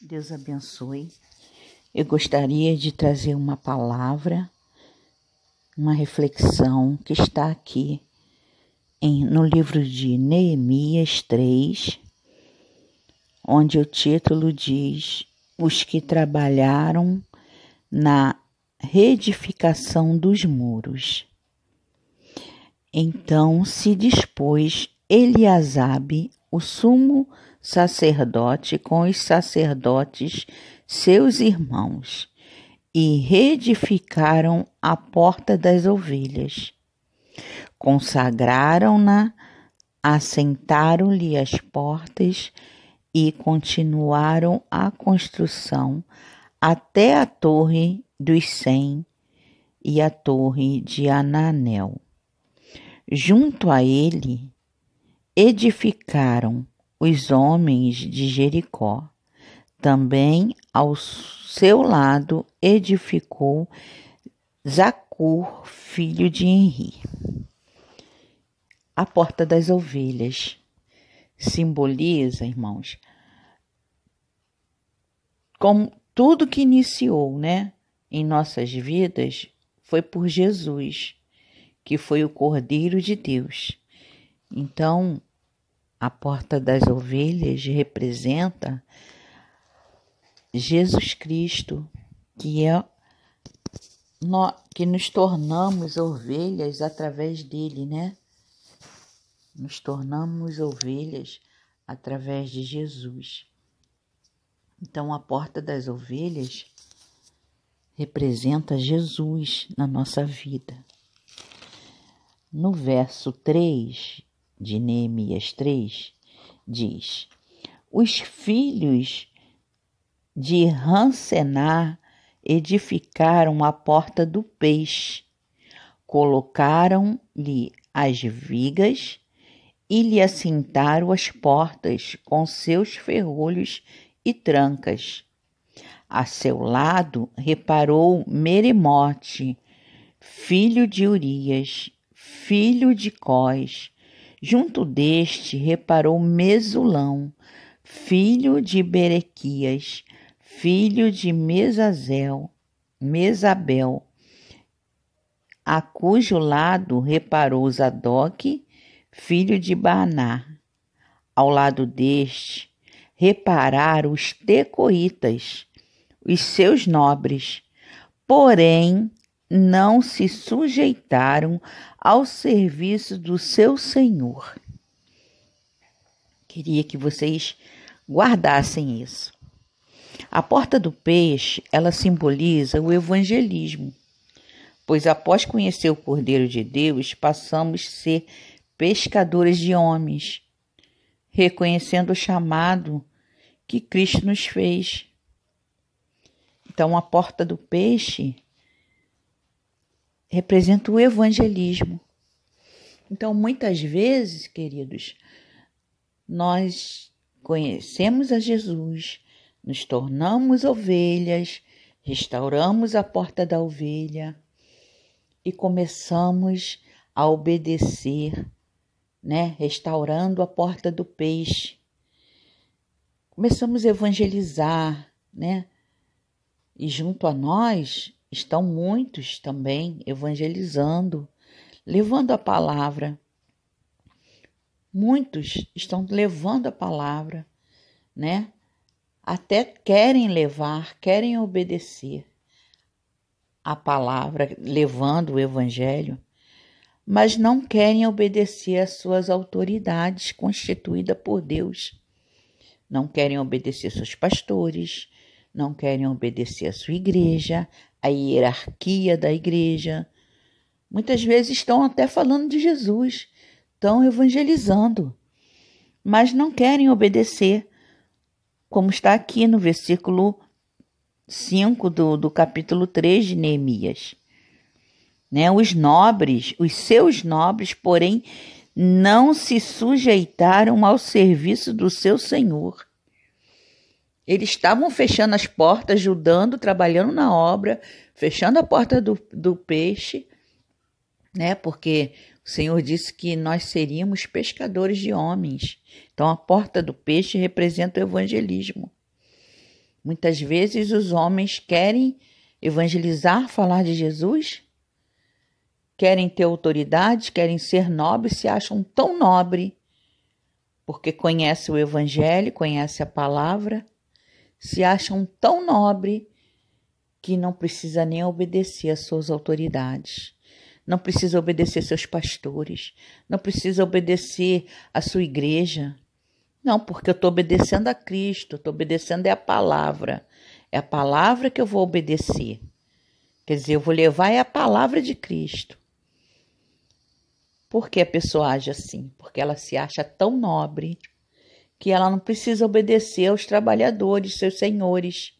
Deus abençoe. Eu gostaria de trazer uma palavra, uma reflexão que está aqui no livro de Neemias 3, onde o título diz: Os que trabalharam na reedificação dos muros. Então se dispôs Eliasabe, o sumo sacerdote, com os sacerdotes seus irmãos, e reedificaram a porta das ovelhas. Consagraram-na, assentaram-lhe as portas e continuaram a construção até a torre dos 100 e a torre de Ananel. Junto a ele edificaram os homens de Jericó. Também ao seu lado edificou Zacur, filho de Enri. A porta das ovelhas simboliza, irmãos, como tudo que iniciou, em nossas vidas foi por Jesus, que foi o Cordeiro de Deus. Então, a porta das ovelhas representa Jesus Cristo, que nos tornamos ovelhas através dele, Nos tornamos ovelhas através de Jesus. Então, a porta das ovelhas representa Jesus na nossa vida. No verso 3 de Neemias 3, diz: Os filhos de Rancenar edificaram a porta do peixe, colocaram-lhe as vigas e lhe assentaram as portas com seus ferrolhos e trancas. A seu lado reparou Meremote, filho de Urias, filho de Cós. Junto deste reparou Mesulão, filho de Berequias, filho de Mesabel, a cujo lado reparou Zadok, filho de Baaná. Ao lado deste repararam os tecoitas, os seus nobres, porém não se sujeitaram ao serviço do seu senhor. Queria que vocês guardassem isso. A porta do peixe, ela simboliza o evangelismo, pois após conhecer o Cordeiro de Deus, passamos a ser pescadores de homens, reconhecendo o chamado que Cristo nos fez. Então, a porta do peixe representa o evangelismo. Então, muitas vezes, queridos, nós conhecemos a Jesus, nos tornamos ovelhas, restauramos a porta da ovelha e começamos a obedecer, restaurando a porta do peixe. Começamos a evangelizar, E junto a nós estão muitos também evangelizando, levando a palavra. Muitos estão levando a palavra, Até querem levar, querem obedecer a palavra, levando o evangelho, mas não querem obedecer às suas autoridades constituídas por Deus. Não querem obedecer seus pastores, não querem obedecer a sua igreja, a hierarquia da igreja. Muitas vezes estão até falando de Jesus, estão evangelizando, mas não querem obedecer, como está aqui no versículo 5 do capítulo 3 de Neemias. Os seus nobres, porém, não se sujeitaram ao serviço do seu senhor. Eles estavam fechando as portas, ajudando, trabalhando na obra, fechando a porta do peixe, porque o Senhor disse que nós seríamos pescadores de homens. Então, a porta do peixe representa o evangelismo. Muitas vezes os homens querem evangelizar, falar de Jesus, querem ter autoridade, querem ser nobres, se acham tão nobre porque conhece o evangelho, conhece a palavra, se acham tão nobre que não precisa nem obedecer às suas autoridades, não precisa obedecer seus pastores, não precisa obedecer à sua igreja. Não, porque eu estou obedecendo a Cristo, estou obedecendo a palavra. É a palavra que eu vou obedecer. Quer dizer, eu vou levar a palavra de Cristo. Por que a pessoa age assim? Porque ela se acha tão nobre que ela não precisa obedecer aos trabalhadores, seus senhores,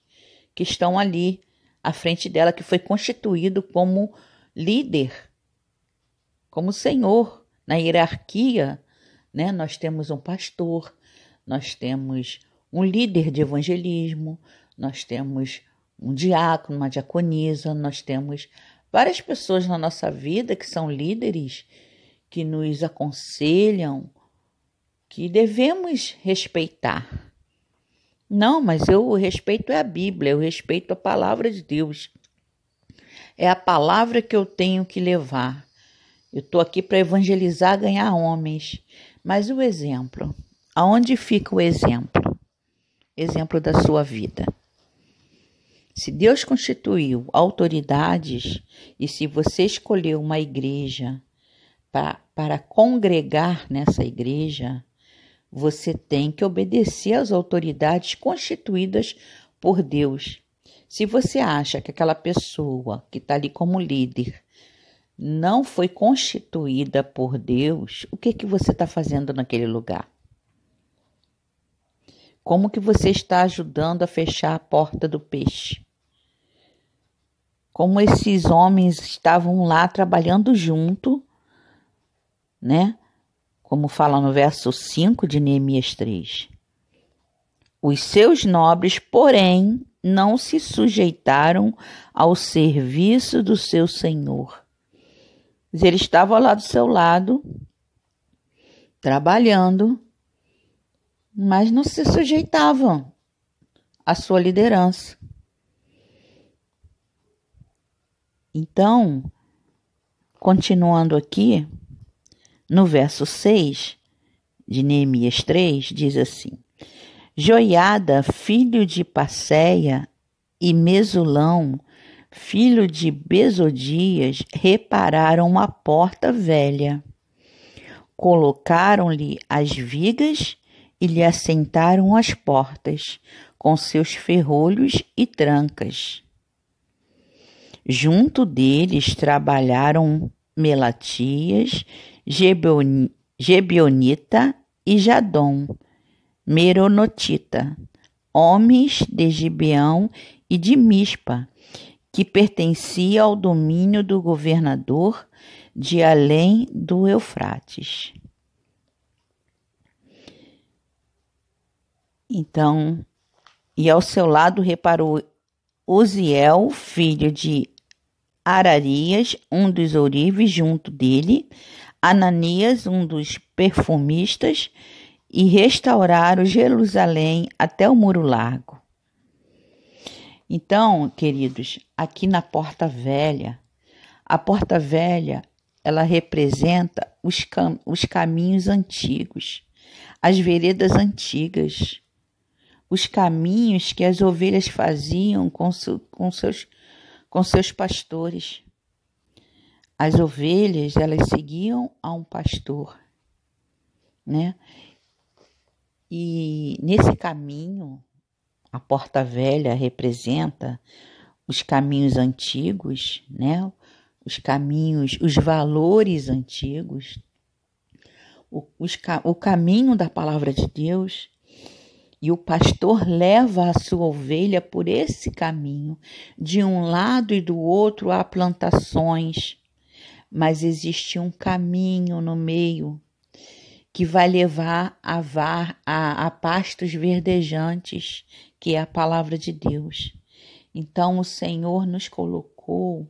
que estão ali à frente dela, que foi constituído como líder, como senhor. Na hierarquia, né? Nós temos um pastor, nós temos um líder de evangelismo, nós temos um diácono, uma diaconisa, nós temos várias pessoas na nossa vida que são líderes, que nos aconselham, que devemos respeitar. Não, mas o respeito é a Bíblia, eu respeito a palavra de Deus. É a palavra que eu tenho que levar. Eu estou aqui para evangelizar, ganhar homens. Mas o exemplo, aonde fica o exemplo? Exemplo da sua vida. Se Deus constituiu autoridades e se você escolheu uma igreja para congregar nessa igreja, você tem que obedecer às autoridades constituídas por Deus. Se você acha que aquela pessoa que está ali como líder não foi constituída por Deus, o que você está fazendo naquele lugar? Como que você está ajudando a fechar a porta do peixe? Como esses homens estavam lá trabalhando junto, né? Como fala no verso 5 de Neemias 3. Os seus nobres, porém, não se sujeitaram ao serviço do seu senhor. Eles estavam lá do seu lado, trabalhando, mas não se sujeitavam à sua liderança. Então, continuando aqui, no verso 6 de Neemias 3, diz assim: Joiada, filho de Passeia, e Mesulão, filho de Besodias, repararam uma porta velha. Colocaram-lhe as vigas e lhe assentaram as portas, com seus ferrolhos e trancas. Junto deles trabalharam Melatias, Gebionita e Jadom, Meronotita, homens de Gibeão e de Mispa, que pertencia ao domínio do governador de além do Eufrates. Então, e ao seu lado reparou Uziel, filho de Ararias, um dos ourives, junto dele, Ananias, um dos perfumistas, e restauraram Jerusalém até o Muro Largo. Então, queridos, aqui na Porta Velha, a Porta Velha, ela representa os caminhos antigos, as veredas antigas, os caminhos que as ovelhas faziam com seus pastores. As ovelhas, elas seguiam a um pastor, né? E nesse caminho, a Porta Velha representa os caminhos antigos, né? Os caminhos, os valores antigos, o caminho da palavra de Deus. E o pastor leva a sua ovelha por esse caminho. De um lado e do outro há plantações, mas existe um caminho no meio que vai levar a pastos verdejantes, que é a palavra de Deus. Então o Senhor nos colocou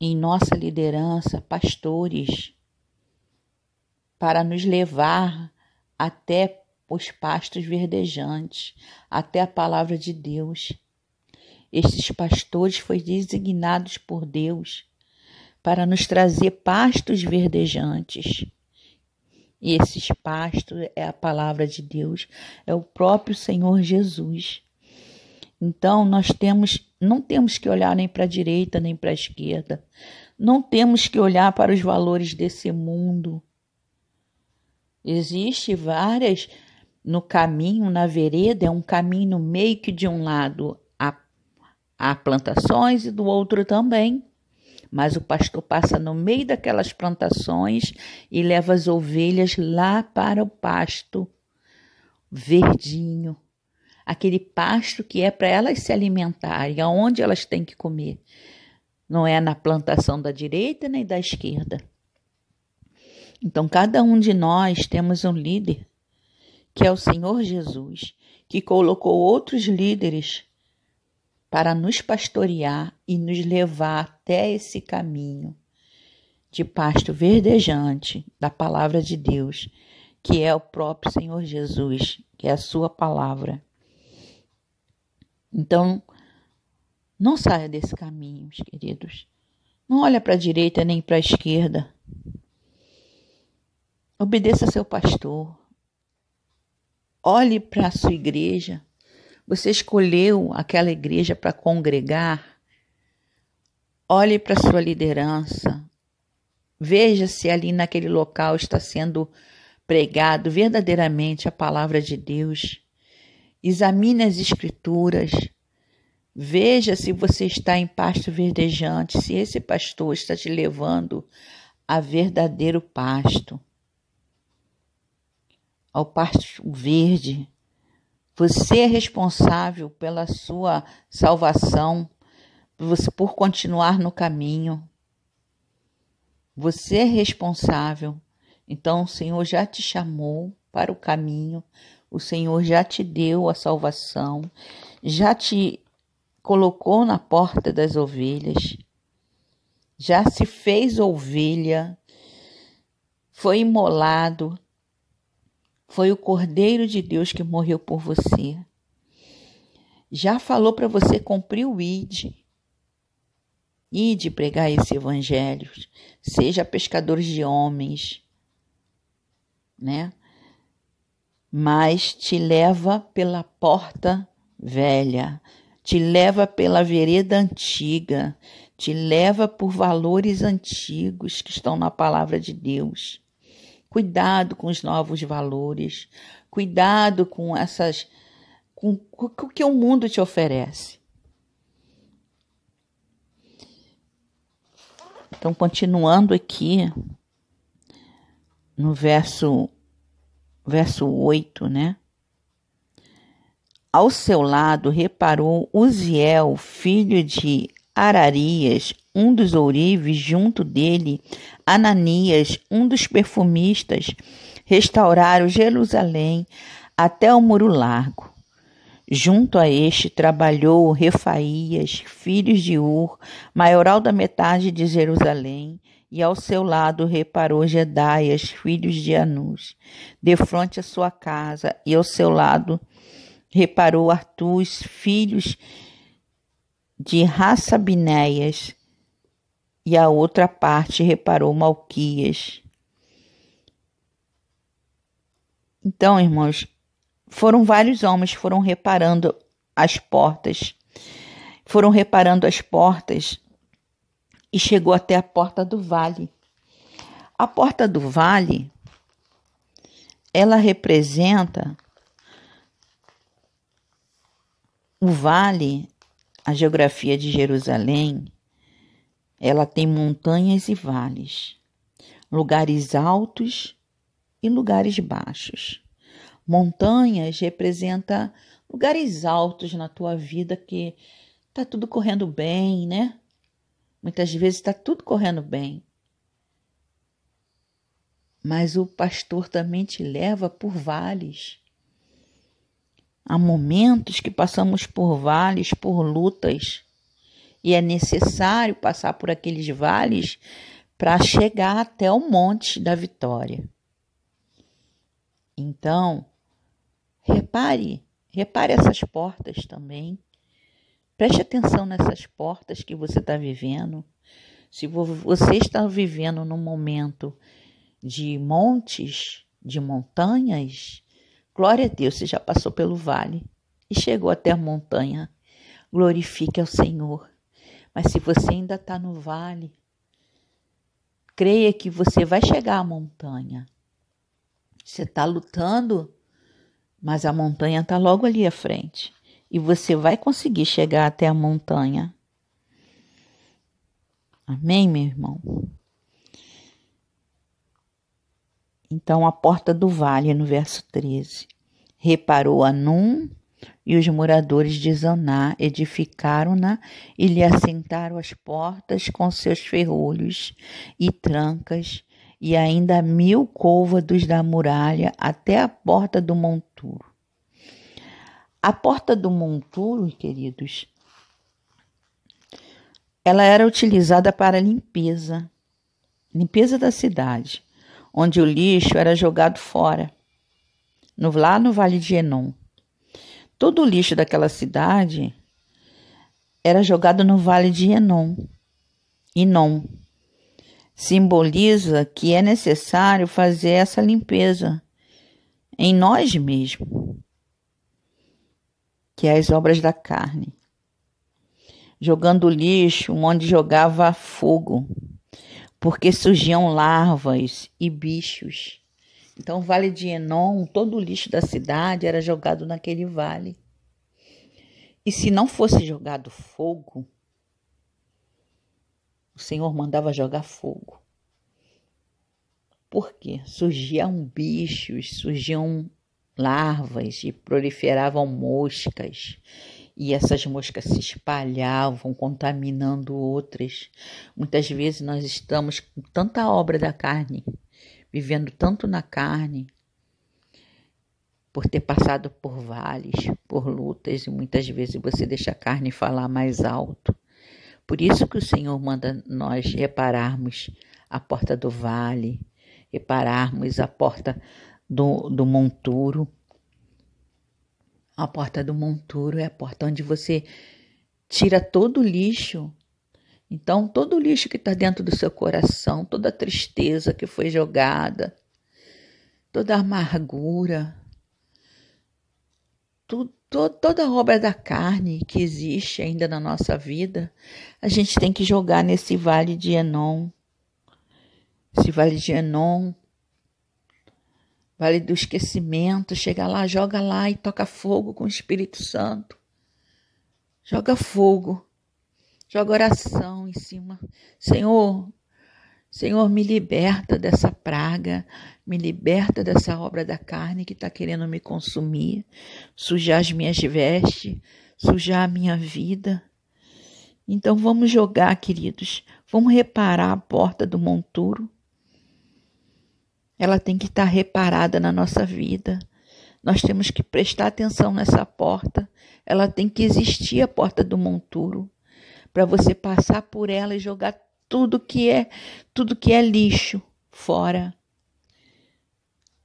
em nossa liderança pastores para nos levar até os pastos verdejantes, até a palavra de Deus. Estes pastores foram designados por Deus para nos trazer pastos verdejantes. E esses pastos é a palavra de Deus, é o próprio Senhor Jesus. Então, não temos que olhar nem para a direita nem para a esquerda. Não temos que olhar para os valores desse mundo. Existe várias no caminho, na vereda, é um caminho no meio que de um lado há plantações e do outro também. Mas o pastor passa no meio daquelas plantações e leva as ovelhas lá para o pasto verdinho. Aquele pasto que é para elas se alimentarem, aonde elas têm que comer. Não é na plantação da direita nem da esquerda. Então, cada um de nós temos um líder, que é o Senhor Jesus, que colocou outros líderes para nos pastorear e nos levar até esse caminho de pasto verdejante da palavra de Deus, que é o próprio Senhor Jesus, que é a sua palavra. Então, não saia desse caminho, meus queridos. Não olha para a direita nem para a esquerda. Obedeça seu pastor. Olhe para a sua igreja. Você escolheu aquela igreja para congregar? Olhe para a sua liderança. Veja se ali naquele local está sendo pregado verdadeiramente a palavra de Deus. Examine as escrituras. Veja se você está em pasto verdejante, se esse pastor está te levando a verdadeiro pasto, ao pasto verde. Você é responsável pela sua salvação, por continuar no caminho. Você é responsável. Então o Senhor já te chamou para o caminho, o Senhor já te deu a salvação, já te colocou na porta das ovelhas, já se fez ovelha, foi imolado, foi o Cordeiro de Deus que morreu por você. Já falou para você cumprir o ide pregar esse evangelho, seja pescadores de homens, né? Mas te leva pela porta velha, te leva pela vereda antiga, te leva por valores antigos que estão na palavra de Deus. Cuidado com os novos valores, cuidado com o que o mundo te oferece. Então, continuando aqui no verso 8, né? Ao seu lado reparou Uziel, filho de Ararias, um dos ourives, junto dele, Ananias, um dos perfumistas, restauraram Jerusalém até o muro largo. Junto a este trabalhou Refaías, filhos de Ur, maioral da metade de Jerusalém, e ao seu lado reparou Jedaias, filhos de Anus, defronte a sua casa, e ao seu lado reparou Artus, filhos de Rassabinéias, e a outra parte reparou Malquias. Então, irmãos, foram vários homens, foram reparando as portas e chegou até a porta do vale. A porta do vale, ela representa o vale, a geografia de Jerusalém, ela tem montanhas e vales, lugares altos e lugares baixos. Montanhas representa lugares altos na tua vida que está tudo correndo bem, né? Muitas vezes está tudo correndo bem. Mas o pastor também te leva por vales. Há momentos que passamos por vales, por lutas, e é necessário passar por aqueles vales para chegar até o monte da vitória. Então, repare essas portas também. Preste atenção nessas portas que você está vivendo. Se você está vivendo num momento de montes, de montanhas, glória a Deus, você já passou pelo vale e chegou até a montanha. Glorifique ao Senhor. Mas se você ainda está no vale, creia que você vai chegar à montanha. Você está lutando, mas a montanha está logo ali à frente. E você vai conseguir chegar até a montanha. Amém, meu irmão? Então, a porta do vale, no verso 13. Reparou Anum e os moradores de Zaná edificaram-na e lhe assentaram as portas com seus ferrolhos e trancas, e ainda 1000 côvados da muralha até a porta do monturo. A porta do monturo, queridos, ela era utilizada para limpeza da cidade, onde o lixo era jogado fora, lá no Vale de Enom. Todo o lixo daquela cidade era jogado no Vale de Enom. Simboliza que é necessário fazer essa limpeza em nós mesmos, que é as obras da carne. Jogando lixo onde jogava fogo, porque surgiam larvas e bichos. Então, o Vale de Enom, todo o lixo da cidade era jogado naquele vale. E se não fosse jogado fogo, o Senhor mandava jogar fogo. Por quê? Surgiam bichos, surgiam larvas e proliferavam moscas. E essas moscas se espalhavam, contaminando outras. Muitas vezes nós estamos com tanta obra da carne, vivendo tanto na carne, por ter passado por vales, por lutas, e muitas vezes você deixa a carne falar mais alto. Por isso que o Senhor manda nós repararmos a porta do vale, repararmos a porta do monturo. A porta do monturo é a porta onde você tira todo o lixo. Então, todo o lixo que está dentro do seu coração, toda a tristeza que foi jogada, toda a amargura, toda a obra da carne que existe ainda na nossa vida, a gente tem que jogar nesse Vale de Enom. Esse Vale de Enom, Vale do esquecimento, chega lá, joga lá e toca fogo com o Espírito Santo. Joga fogo, joga oração em cima. Senhor, me liberta dessa praga, me liberta dessa obra da carne que está querendo me consumir, sujar as minhas vestes, sujar a minha vida. Então vamos jogar, queridos, vamos reparar a porta do monturo. Ela tem que estar reparada na nossa vida. Nós temos que prestar atenção nessa porta. Ela tem que existir, a porta do monturo, para você passar por ela e jogar tudo que é lixo fora.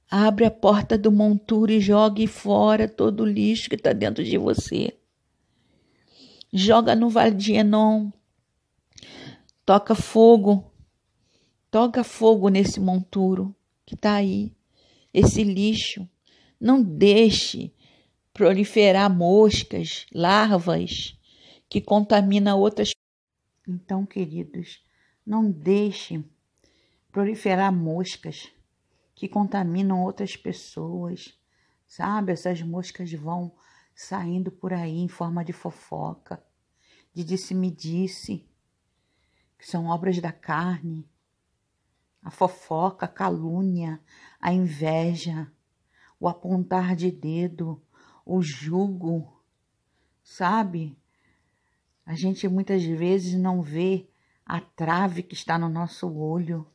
Abre a porta do monturo e jogue fora todo o lixo que está dentro de você. Joga no Vale de Enom. Toca fogo nesse monturo que está aí, esse lixo. Não deixe proliferar moscas, larvas que contaminam outras. Então, queridos, não deixe proliferar moscas que contaminam outras pessoas, sabe? Essas moscas vão saindo por aí em forma de fofoca, de disse-me-disse, que são obras da carne. A fofoca, a calúnia, a inveja, o apontar de dedo, o jugo, sabe? A gente muitas vezes não vê a trave que está no nosso olho.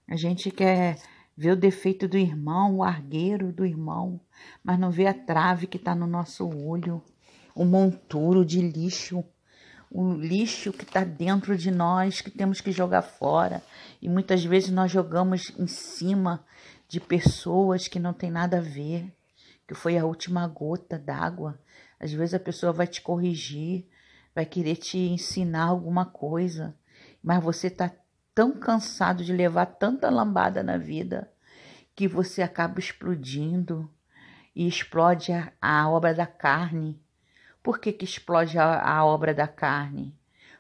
A gente quer ver o defeito do irmão, o argueiro do irmão, mas não vê a trave que está no nosso olho, o monturo de lixo, o lixo que está dentro de nós, que temos que jogar fora. E muitas vezes nós jogamos em cima de pessoas que não tem nada a ver, que foi a última gota d'água. Às vezes a pessoa vai te corrigir, vai querer te ensinar alguma coisa, mas você está tão cansado de levar tanta lambada na vida que você acaba explodindo e explode a obra da carne. Por que explode a obra da carne?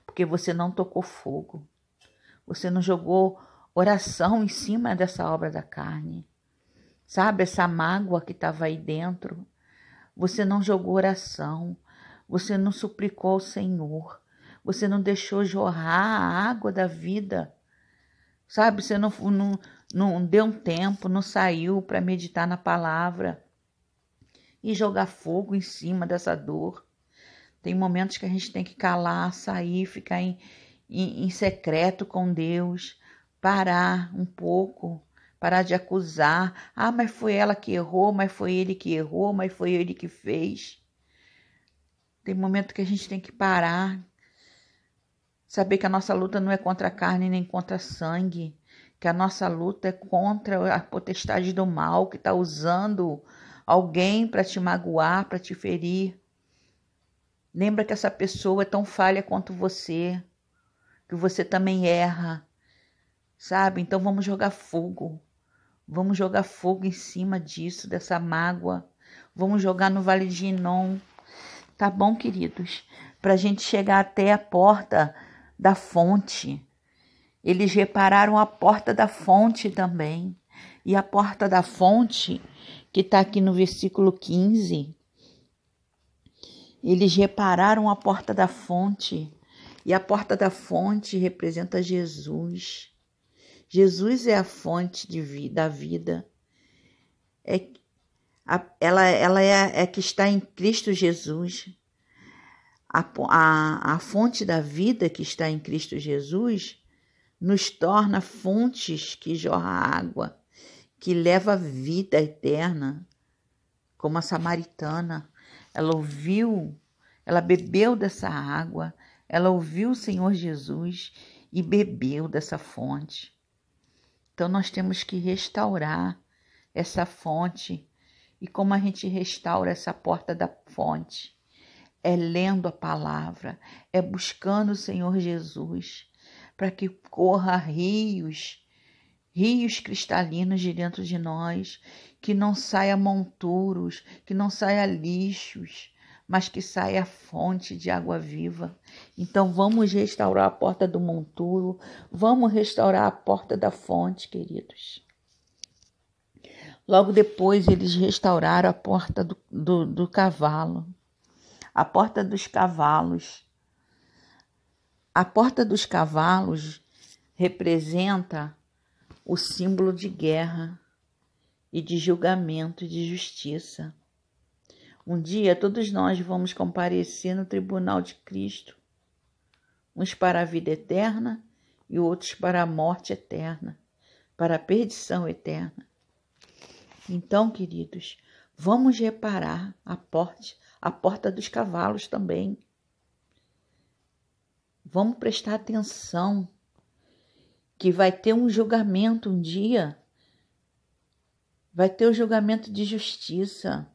Porque você não tocou fogo. Você não jogou oração em cima dessa obra da carne. Sabe, essa mágoa que estava aí dentro? Você não jogou oração. Você não suplicou ao Senhor. Você não deixou jorrar a água da vida. Sabe, você não deu um tempo, não saiu para meditar na palavra e jogar fogo em cima dessa dor. Tem momentos que a gente tem que calar, sair, ficar em secreto com Deus, parar um pouco, parar de acusar. Ah, mas foi ela que errou, mas foi ele que errou, mas foi ele que fez. Tem momento que a gente tem que parar, saber que a nossa luta não é contra a carne nem contra sangue, que a nossa luta é contra a potestade do mal que está usando alguém para te magoar, para te ferir. Lembra que essa pessoa é tão falha quanto você, que você também erra, sabe? Então vamos jogar fogo em cima disso, dessa mágoa. Vamos jogar no Vale de Inom, tá bom, queridos? Para a gente chegar até a porta da fonte. Eles repararam a porta da fonte também. E a porta da fonte, que está aqui no versículo 15, eles repararam a porta da fonte. E a porta da fonte representa Jesus. Jesus é a fonte da vida. Ela é a que está em Cristo Jesus. A fonte da vida que está em Cristo Jesus nos torna fontes que jorra água, que leva vida eterna, como a samaritana. Ela bebeu dessa água, ela ouviu o Senhor Jesus e bebeu dessa fonte. Então nós temos que restaurar essa fonte. E como a gente restaura essa porta da fonte? É lendo a palavra, é buscando o Senhor Jesus, para que corra rios cristalinos de dentro de nós, que não saia monturos, que não saia lixos, mas que saia fonte de água viva. Então vamos restaurar a porta do monturo, vamos restaurar a porta da fonte, queridos. Logo depois eles restauraram a porta do cavalo, a porta dos cavalos. A porta dos cavalos representa o símbolo de guerra e de julgamento e de justiça. Um dia todos nós vamos comparecer no tribunal de Cristo, uns para a vida eterna e outros para a morte eterna, para a perdição eterna. Então, queridos, vamos reparar a porta dos cavalos também. Vamos prestar atenção que vai ter um julgamento um dia. Vai ter o julgamento de justiça.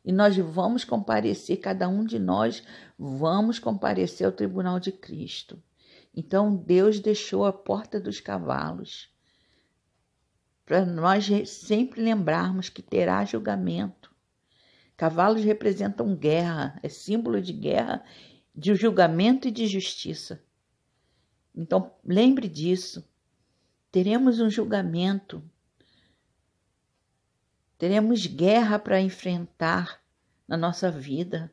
E nós vamos comparecer, cada um de nós vamos comparecer ao tribunal de Cristo. Então Deus deixou a porta dos cavalos para nós sempre lembrarmos que terá julgamento. Cavalos representam guerra, é símbolo de guerra, de julgamento e de justiça. Então, lembre disso. Teremos um julgamento. Teremos guerra para enfrentar na nossa vida.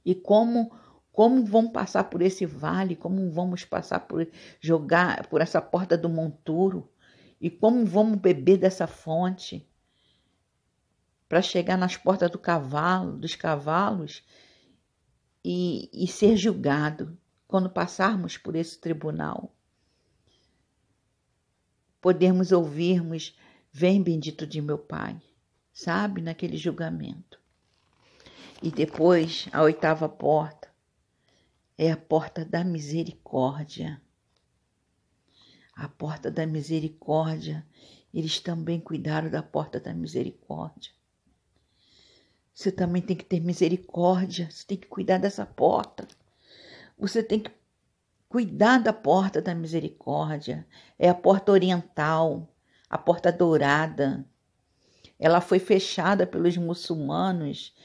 E como vamos passar por esse vale, como vamos passar por essa porta do monturo, e como vamos beber dessa fonte para chegar nas portas dos cavalos e ser julgado quando passarmos por esse tribunal. Podemos ouvirmos, vem bendito de meu Pai, sabe, naquele julgamento. E depois, a 8ª porta é a porta da misericórdia. A porta da misericórdia, eles também cuidaram da porta da misericórdia. você também tem que ter misericórdia. Você tem que cuidar dessa porta. Você tem que cuidar da porta da misericórdia. É a porta oriental, a porta dourada. Ela foi fechada pelos muçulmanos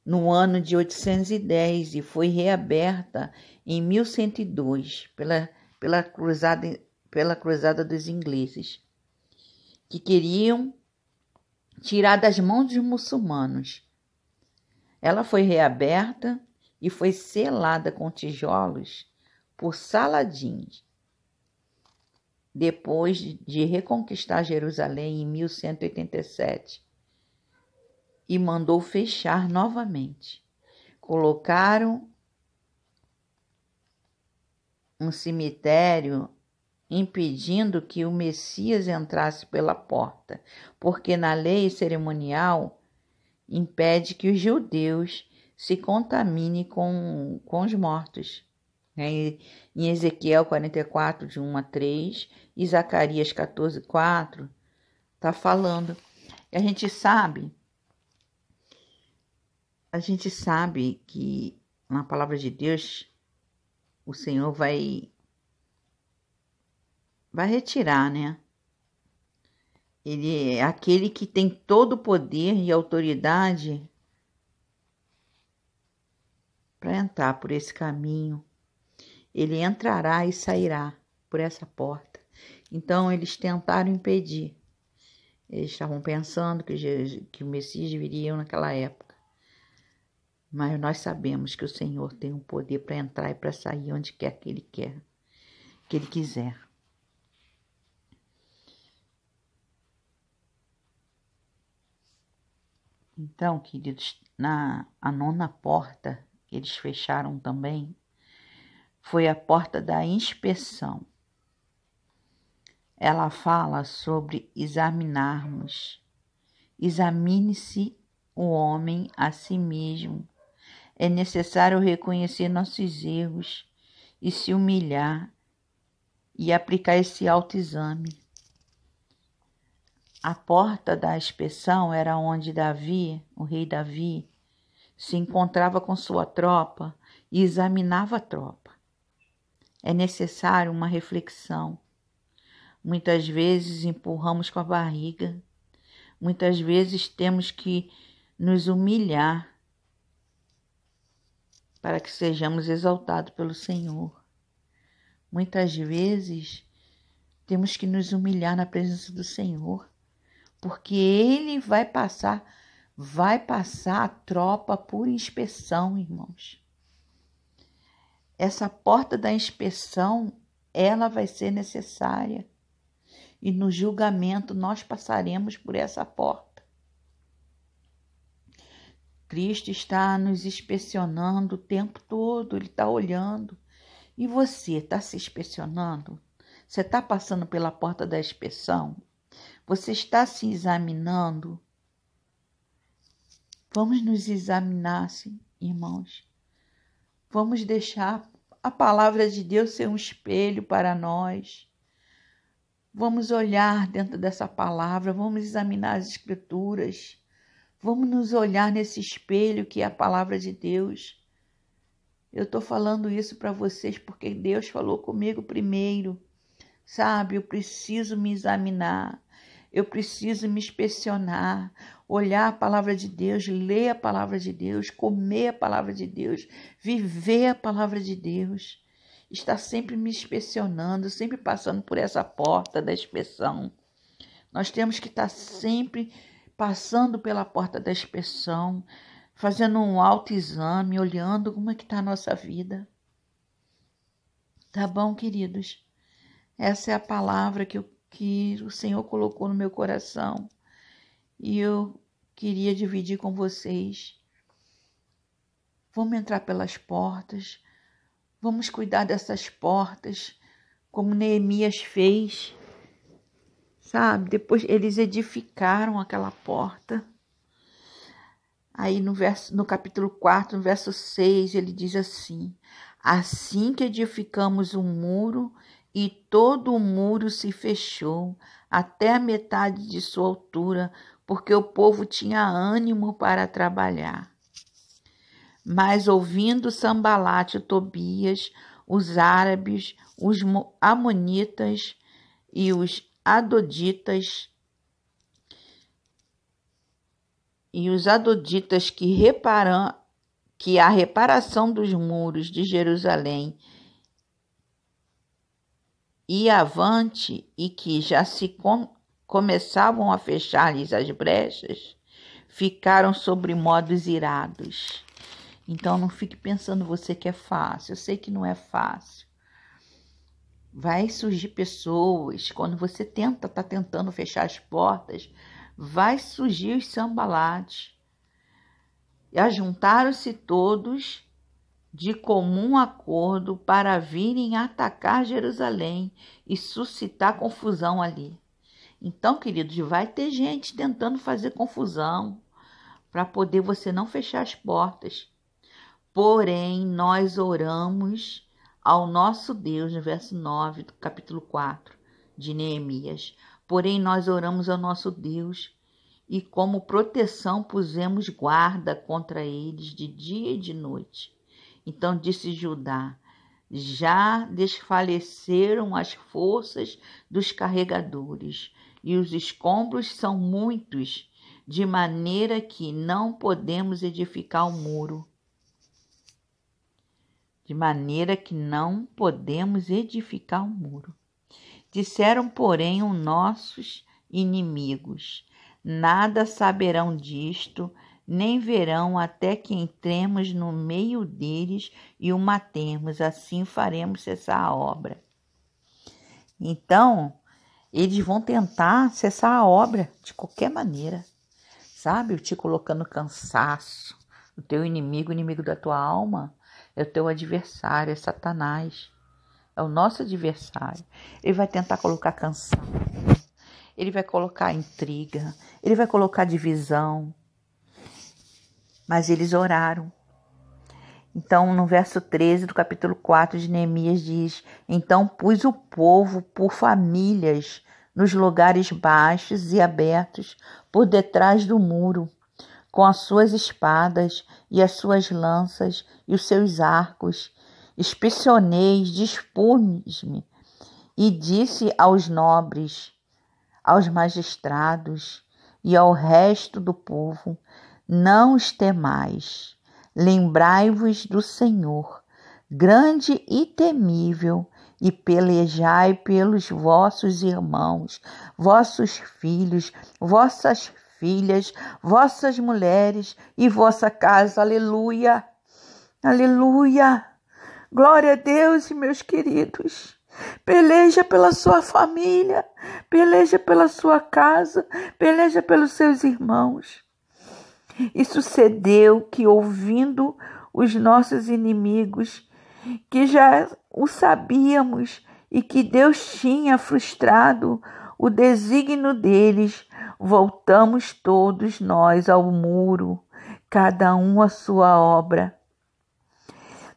no ano de 810 e foi reaberta em 1102 pela cruzada dos ingleses, que queriam tirar das mãos dos muçulmanos. Ela foi reaberta e foi selada com tijolos por Saladin, depois de reconquistar Jerusalém em 1187, e mandou fechar novamente. Colocaram um cemitério impedindo que o Messias entrasse pela porta, porque na lei cerimonial impede que os judeus se contaminem com os mortos. Em Ezequiel 44, de 1 a 3, e Zacarias 14, 4, está falando. E a gente sabe que na palavra de Deus o Senhor vai retirar, né? Ele é aquele que tem todo o poder e autoridade para entrar por esse caminho. Ele entrará e sairá por essa porta. Então, eles tentaram impedir. Eles estavam pensando que o Messias viria naquela época. Mas nós sabemos que o Senhor tem o poder para entrar e para sair onde quer que Ele quiser. Então, queridos, a nona porta que eles fecharam também foi a porta da inspeção. Ela fala sobre examinarmos. Examine-se o homem a si mesmo. É necessário reconhecer nossos erros e se humilhar e aplicar esse autoexame. A porta da inspeção era onde Davi, o rei Davi, se encontrava com sua tropa e examinava a tropa. É necessário uma reflexão. Muitas vezes empurramos com a barriga. Muitas vezes temos que nos humilhar para que sejamos exaltados pelo Senhor. Muitas vezes temos que nos humilhar na presença do Senhor, porque Ele vai passar a tropa por inspeção, irmãos. Essa porta da inspeção, ela vai ser necessária. E no julgamento nós passaremos por essa porta. Cristo está nos inspecionando o tempo todo, Ele está olhando. E você está se inspecionando? Você está passando pela porta da inspeção? Você está se examinando? Vamos nos examinar, sim, irmãos. Vamos deixar a palavra de Deus ser um espelho para nós. Vamos olhar dentro dessa palavra, vamos examinar as Escrituras. Vamos nos olhar nesse espelho que é a palavra de Deus. Eu estou falando isso para vocês porque Deus falou comigo primeiro. Sabe, eu preciso me examinar. Eu preciso me inspecionar, olhar a palavra de Deus, ler a palavra de Deus, comer a palavra de Deus, viver a palavra de Deus. Está sempre me inspecionando, sempre passando por essa porta da inspeção. Nós temos que estar sempre passando pela porta da inspeção, fazendo um autoexame, olhando como é que está a nossa vida. Tá bom, queridos? Essa é a palavra que o Senhor colocou no meu coração e eu queria dividir com vocês. Vamos entrar pelas portas, vamos cuidar dessas portas, como Neemias fez, sabe? Depois eles edificaram aquela porta. Aí no capítulo 4, no verso 6, ele diz assim: assim que edificamos um muro, e todo o muro se fechou até a metade de sua altura, porque o povo tinha ânimo para trabalhar. Mas ouvindo Sambalate e Tobias, os árabes, os amonitas e os adoditas que a reparação dos muros de Jerusalém ia avante e que já se começavam a fechar-lhes as brechas, ficaram sobremodos irados. Então não fique pensando você que é fácil. Eu sei que não é fácil. Vai surgir pessoas, quando você está tentando fechar as portas, vai surgir os Sambalates. E ajuntaram-se todos de comum acordo para virem atacar Jerusalém e suscitar confusão ali. Então, queridos, vai ter gente tentando fazer confusão para poder você não fechar as portas. Porém, nós oramos ao nosso Deus, no verso 9 do capítulo 4 de Neemias. Porém, nós oramos ao nosso Deus e como proteção pusemos guarda contra eles de dia e de noite. Então disse Judá: já desfaleceram as forças dos carregadores e os escombros são muitos, de maneira que não podemos edificar o muro. Disseram, porém, os nossos inimigos: nada saberão disto, nem verão até que entremos no meio deles e o matemos, assim faremos cessar a obra. Então, eles vão tentar cessar a obra de qualquer maneira, sabe? Te colocando cansaço. O teu inimigo, o inimigo da tua alma, é o teu adversário, é Satanás. É o nosso adversário. Ele vai tentar colocar cansaço, ele vai colocar intriga, ele vai colocar divisão. Mas eles oraram. Então, no verso 13 do capítulo 4 de Neemias diz: então pus o povo por famílias nos lugares baixos e abertos por detrás do muro, com as suas espadas e as suas lanças e os seus arcos. Inspecionei, dispus-me e disse aos nobres, aos magistrados e ao resto do povo: não os temais, lembrai-vos do Senhor, grande e temível, e pelejai pelos vossos irmãos, vossos filhos, vossas filhas, vossas mulheres e vossa casa. Aleluia, aleluia, glória a Deus, meus queridos. Peleja pela sua família, peleja pela sua casa, peleja pelos seus irmãos. E sucedeu que, ouvindo os nossos inimigos, que já o sabíamos e que Deus tinha frustrado o desígnio deles, voltamos todos nós ao muro, cada um à sua obra.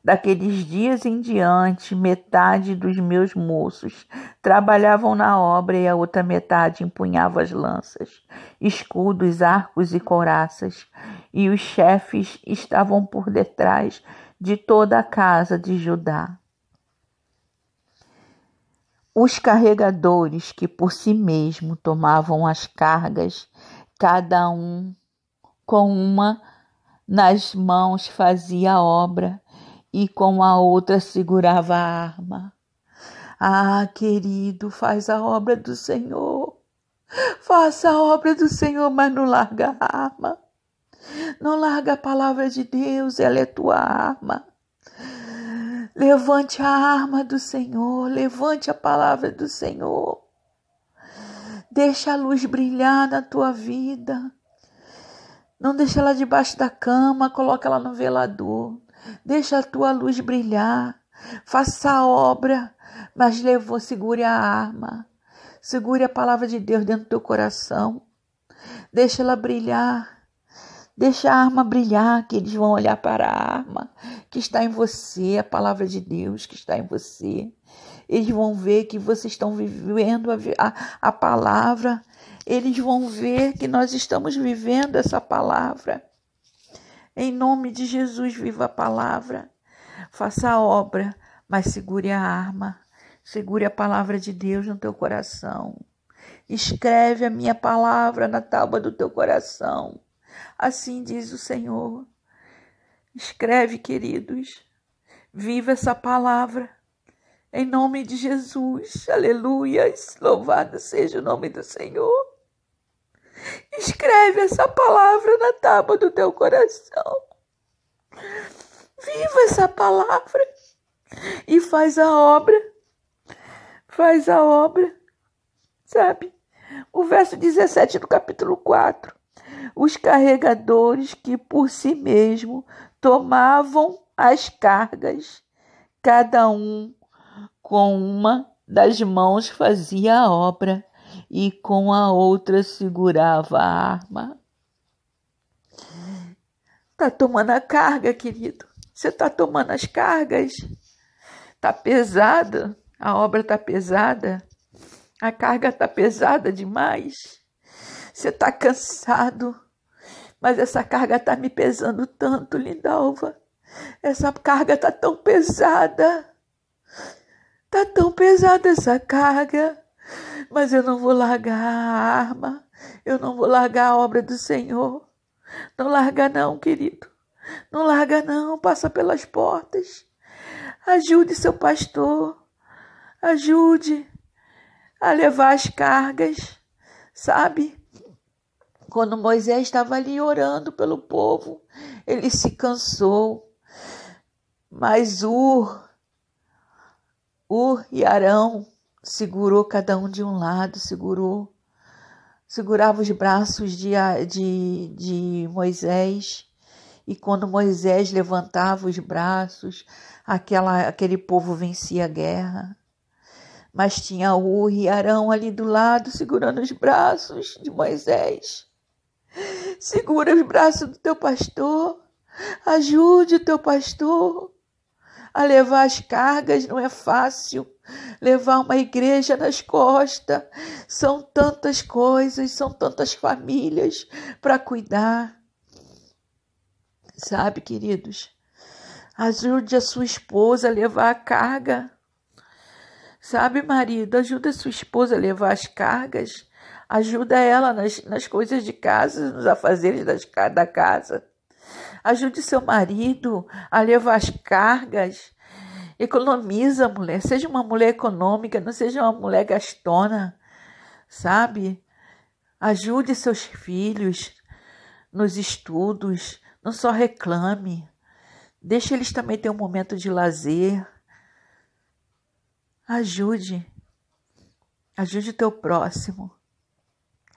Daqueles dias em diante, metade dos meus moços trabalhavam na obra e a outra metade empunhava as lanças, escudos, arcos e couraças, e os chefes estavam por detrás de toda a casa de Judá. Os carregadores que por si mesmo tomavam as cargas, cada um com uma nas mãos fazia a obra, e com a outra segurava a arma. Ah, querido, faz a obra do Senhor. Faça a obra do Senhor, mas não larga a arma. Não larga a palavra de Deus, ela é tua arma. Levante a arma do Senhor, levante a palavra do Senhor. Deixa a luz brilhar na tua vida. Não deixa ela debaixo da cama, coloca ela no velador. Deixa a tua luz brilhar, faça a obra, mas segure a arma, segure a palavra de Deus dentro do teu coração, deixa ela brilhar, deixa a arma brilhar, que eles vão olhar para a arma que está em você, a palavra de Deus que está em você. Eles vão ver que vocês estão vivendo a palavra, eles vão ver que nós estamos vivendo essa palavra. Em nome de Jesus, viva a palavra. Faça a obra, mas segure a arma. Segure a palavra de Deus no teu coração. Escreve a minha palavra na tábua do teu coração. Assim diz o Senhor. Escreve, queridos. Viva essa palavra. Em nome de Jesus. Aleluia. Louvado seja o nome do Senhor. Escreve essa palavra na tábua do teu coração. Viva essa palavra. E faz a obra. Faz a obra. Sabe? O verso 17 do capítulo 4. Os carregadores que por si mesmo tomavam as cargas, cada um com uma das mãos fazia a obra e com a outra segurava a arma. Está tomando a carga, querido? Você está tomando as cargas? Está pesada? A obra está pesada? A carga está pesada demais? Você está cansado? Mas essa carga está me pesando tanto, Lindalva. Essa carga está tão pesada. Está tão pesada essa carga. Mas eu não vou largar a arma. Eu não vou largar a obra do Senhor. Não larga não, querido. Não larga não. Passa pelas portas. Ajude seu pastor. Ajude a levar as cargas. Sabe? Quando Moisés estava ali orando pelo povo, ele se cansou. Mas Ur e Arão segurou cada um de um lado, segurava os braços de Moisés. E quando Moisés levantava os braços, aquele povo vencia a guerra. Mas tinha Ur e Arão ali do lado, segurando os braços de Moisés. Segura os braços do teu pastor. Ajude o teu pastor a levar as cargas. Não é fácil levar uma igreja nas costas. São tantas coisas, são tantas famílias para cuidar. Sabe, queridos? Ajude a sua esposa a levar a carga. Sabe, marido? Ajuda a sua esposa a levar as cargas. Ajuda ela nas coisas de casa, nos afazeres da casa. Ajude seu marido a levar as cargas. Economiza, mulher. Seja uma mulher econômica, não seja uma mulher gastona. Sabe? Ajude seus filhos nos estudos. Não só reclame. Deixe eles também ter um momento de lazer. Ajude o teu próximo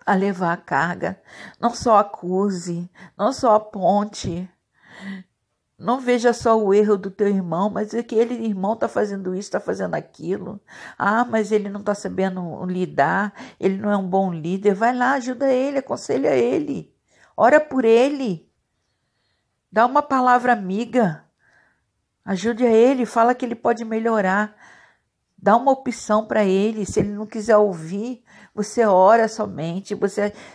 a levar a carga. Não só acuse, não só aponte. Não veja só o erro do teu irmão, mas é que aquele irmão está fazendo isso, está fazendo aquilo. Ah, mas ele não está sabendo lidar, ele não é um bom líder. Vai lá, ajuda ele, aconselha ele. Ora por ele. Dá uma palavra amiga. Ajude a ele, fala que ele pode melhorar. Dá uma opção para ele. Se ele não quiser ouvir, você ora somente.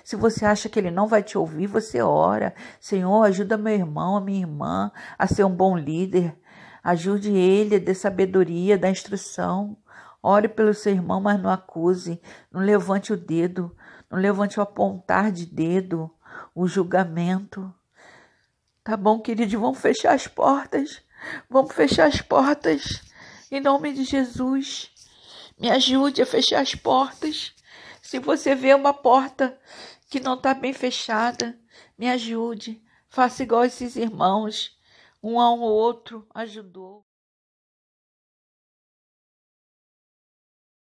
Se você acha que ele não vai te ouvir, você ora. Senhor, ajuda meu irmão, a minha irmã a ser um bom líder. Ajude ele, dê sabedoria, dê instrução. Ore pelo seu irmão, mas não acuse. Não levante o dedo. Não levante o apontar de dedo, o julgamento. Tá bom, querido? Vamos fechar as portas. Vamos fechar as portas. Em nome de Jesus, me ajude a fechar as portas. Se você vê uma porta que não está bem fechada, me ajude. Faça igual esses irmãos. Um ao outro ajudou.